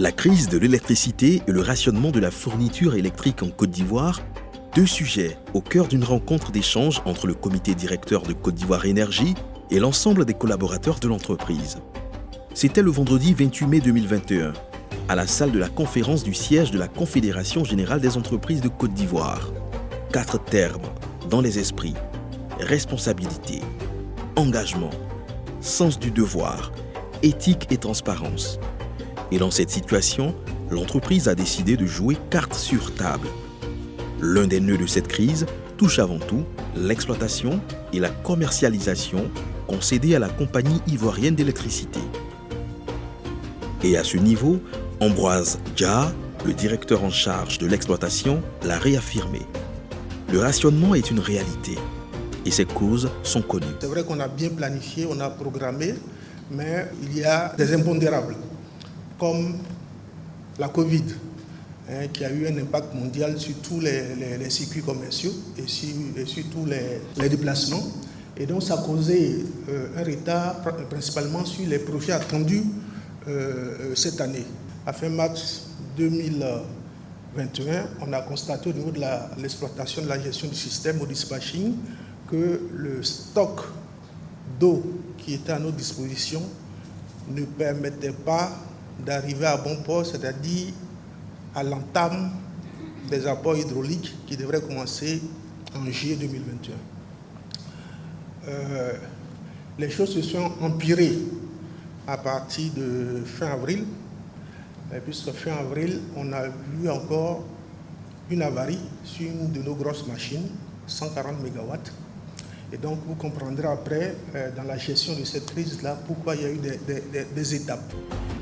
La crise de l'électricité et le rationnement de la fourniture électrique en Côte d'Ivoire, deux sujets au cœur d'une rencontre d'échange entre le comité directeur de Côte d'Ivoire Énergie et l'ensemble des collaborateurs de l'entreprise. C'était le vendredi 28 mai 2021, à la salle de la conférence du siège de la Confédération générale des entreprises de Côte d'Ivoire. 4 termes dans les esprits: responsabilité, engagement, sens du devoir, éthique et transparence. Et dans cette situation, l'entreprise a décidé de jouer carte sur table. L'un des nœuds de cette crise touche avant tout l'exploitation et la commercialisation concédée à la compagnie ivoirienne d'électricité. Et à ce niveau, Ambroise Dja, le directeur en charge de l'exploitation, l'a réaffirmé. Le rationnement est une réalité et ses causes sont connues. C'est vrai qu'on a bien planifié, on a programmé, mais il y a des impondérables, comme la Covid, qui a eu un impact mondial sur tous les circuits commerciaux et sur tous les déplacements. Et donc ça a causé un retard principalement sur les projets attendus cette année. À fin mars 2021, on a constaté au niveau de l'exploitation de la gestion du système au dispatching que le stock d'eau qui était à notre disposition ne permettait pas d'arriver à bon port, c'est-à-dire à l'entame des apports hydrauliques qui devraient commencer en juillet 2021. Les choses se sont empirées à partir de fin avril, puisque fin avril, on a eu encore une avarie sur une de nos grosses machines, 140 MW. Et donc, vous comprendrez après, dans la gestion de cette crise-là, pourquoi il y a eu des étapes.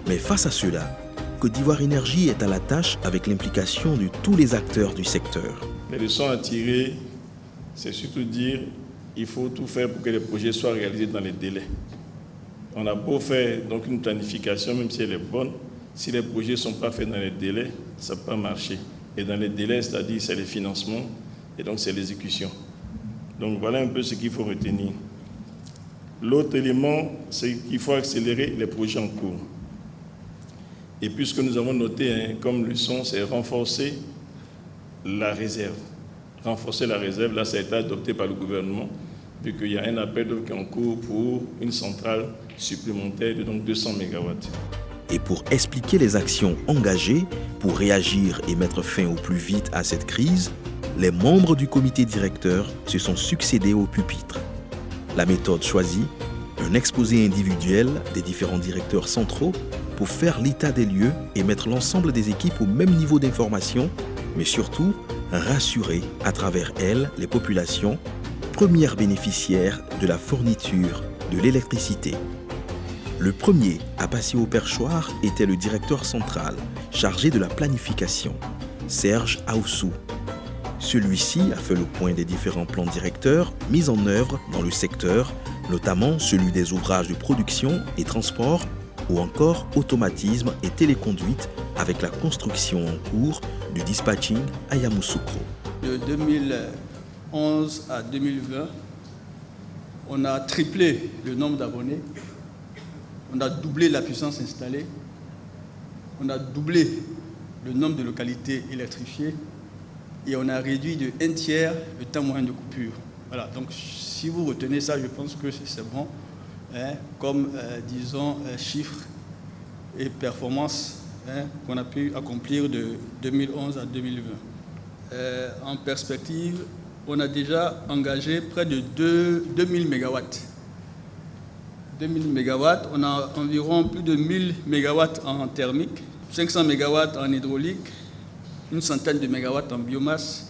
Mais face à cela, Côte d'Ivoire Énergie est à la tâche avec l'implication de tous les acteurs du secteur. Les leçons à tirer, c'est surtout dire qu'il faut tout faire pour que les projets soient réalisés dans les délais. On a beau faire donc une planification, même si elle est bonne, si les projets ne sont pas faits dans les délais, ça ne peut pas marcher. Et dans les délais, c'est-à-dire c'est les financements et donc c'est l'exécution. Donc voilà un peu ce qu'il faut retenir. L'autre élément, c'est qu'il faut accélérer les projets en cours. Et puis ce que nous avons noté comme leçon, c'est renforcer la réserve. Renforcer la réserve, là ça a été adopté par le gouvernement, vu qu'il y a un appel d'offres qui est en cours pour une centrale supplémentaire de donc 200 MW. Et pour expliquer les actions engagées pour réagir et mettre fin au plus vite à cette crise, les membres du comité directeur se sont succédés au pupitre. La méthode choisie, un exposé individuel des différents directeurs centraux pour faire l'état des lieux et mettre l'ensemble des équipes au même niveau d'information, mais surtout rassurer à travers elles les populations, premières bénéficiaires de la fourniture de l'électricité. Le premier à passer au perchoir était le directeur central, chargé de la planification, Serge Aoussou. Celui-ci a fait le point des différents plans directeurs mis en œuvre dans le secteur, notamment celui des ouvrages de production et transport, ou encore automatisme et téléconduite avec la construction en cours du dispatching à Yamoussoukro. De 2011 à 2020, on a triplé le nombre d'abonnés, on a doublé la puissance installée, on a doublé le nombre de localités électrifiées et on a réduit de 1/3 le temps moyen de coupure. Voilà, donc si vous retenez ça, je pense que c'est bon, comme, disons, chiffres et performances qu'on a pu accomplir de 2011 à 2020. En perspective, on a déjà engagé près de 2000 MW. 2000 MW, on a environ plus de 1000 MW en thermique, 500 MW en hydraulique, une centaine de mégawatts en biomasse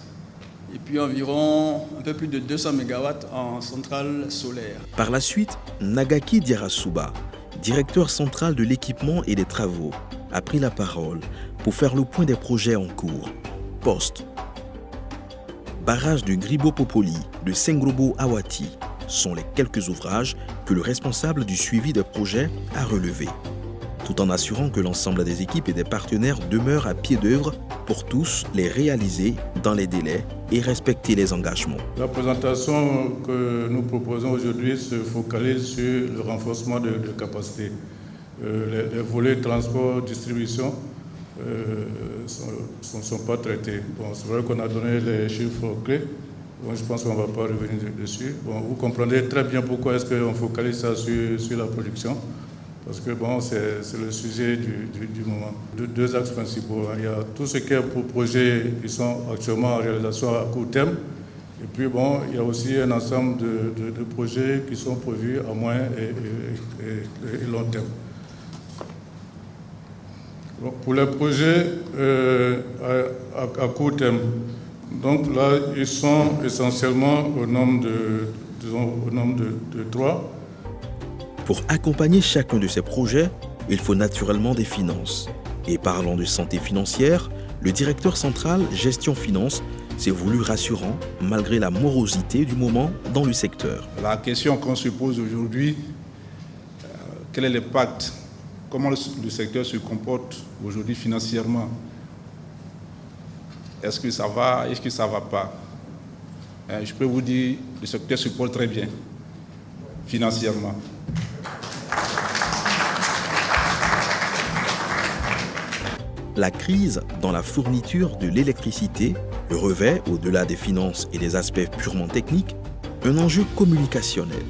et puis environ un peu plus de 200 MW en centrale solaire. Par la suite, Nagaki Diarasuba, directeur central de l'équipement et des travaux, a pris la parole pour faire le point des projets en cours. Poste, barrage de Gribo-Popoli, de Sengrobo-Awati sont les quelques ouvrages que le responsable du suivi des projets a relevés, tout en assurant que l'ensemble des équipes et des partenaires demeurent à pied d'œuvre pour tous les réaliser dans les délais et respecter les engagements. La présentation que nous proposons aujourd'hui se focalise sur le renforcement de capacités. Les volets transport, distribution ne sont pas traités. Bon, c'est vrai qu'on a donné les chiffres clés. Bon, je pense qu'on ne va pas revenir dessus. Bon, vous comprendrez très bien pourquoi est-ce qu'on focalise ça sur la production. Parce que bon, c'est le sujet du moment. Deux axes principaux. Il y a tout ce qui est pour projets qui sont actuellement en réalisation à court terme. Et puis bon, il y a aussi un ensemble de projets qui sont prévus à moyen et long terme. Bon, pour les projets à court terme, donc là, ils sont essentiellement au nombre de 3. Pour accompagner chacun de ces projets, il faut naturellement des finances. Et parlant de santé financière, le directeur central Gestion Finance s'est voulu rassurant malgré la morosité du moment dans le secteur. La question qu'on se pose aujourd'hui, quel est l'impact? Comment le secteur se comporte aujourd'hui financièrement? Est-ce que ça va? Est-ce que ça ne va pas? Je peux vous dire, le secteur se porte très bien financièrement. La crise dans la fourniture de l'électricité revêt, au-delà des finances et des aspects purement techniques, un enjeu communicationnel.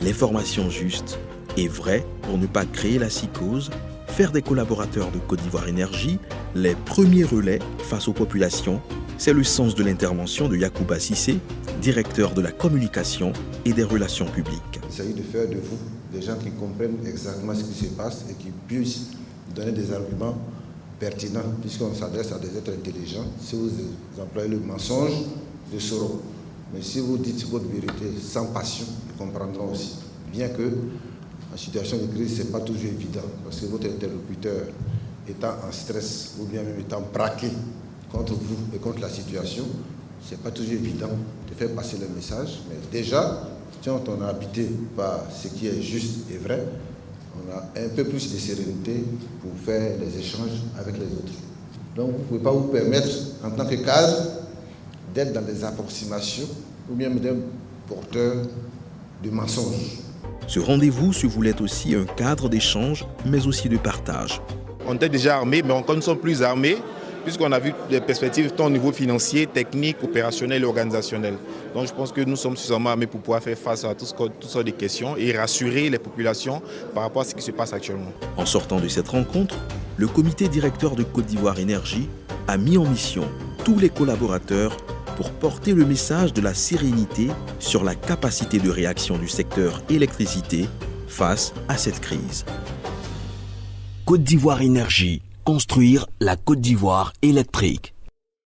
L'information juste et vraie pour ne pas créer la psychose, faire des collaborateurs de Côte d'Ivoire Énergie les premiers relais face aux populations, c'est le sens de l'intervention de Yacouba Cissé, directeur de la communication et des relations publiques. Il s'agit de faire de vous des gens qui comprennent exactement ce qui se passe et qui puissent donner des arguments pertinents, puisqu'on s'adresse à des êtres intelligents. Si vous employez le mensonge, ils sauront. Mais si vous dites votre vérité sans passion, ils comprendront aussi. Bien que, en situation de crise, ce n'est pas toujours évident, parce que votre interlocuteur étant en stress ou bien même étant braqué contre vous et contre la situation, ce n'est pas toujours évident de faire passer le message. Mais déjà, quand on est habité par ce qui est juste et vrai, on a un peu plus de sérénité pour faire les échanges avec les autres. Donc vous ne pouvez pas vous permettre, en tant que cadre, d'être dans des approximations ou bien d'un porteur de mensonges. Ce rendez-vous se voulait aussi un cadre d'échange, mais aussi de partage. On était déjà armés, mais encore nous sommes plus armés, puisqu'on a vu des perspectives tant au niveau financier, technique, opérationnel et organisationnel. Donc je pense que nous sommes suffisamment armés pour pouvoir faire face à toutes sortes de questions et rassurer les populations par rapport à ce qui se passe actuellement. En sortant de cette rencontre, le comité directeur de Côte d'Ivoire Énergie a mis en mission tous les collaborateurs pour porter le message de la sérénité sur la capacité de réaction du secteur électricité face à cette crise. Côte d'Ivoire Énergie, construire la Côte d'Ivoire électrique.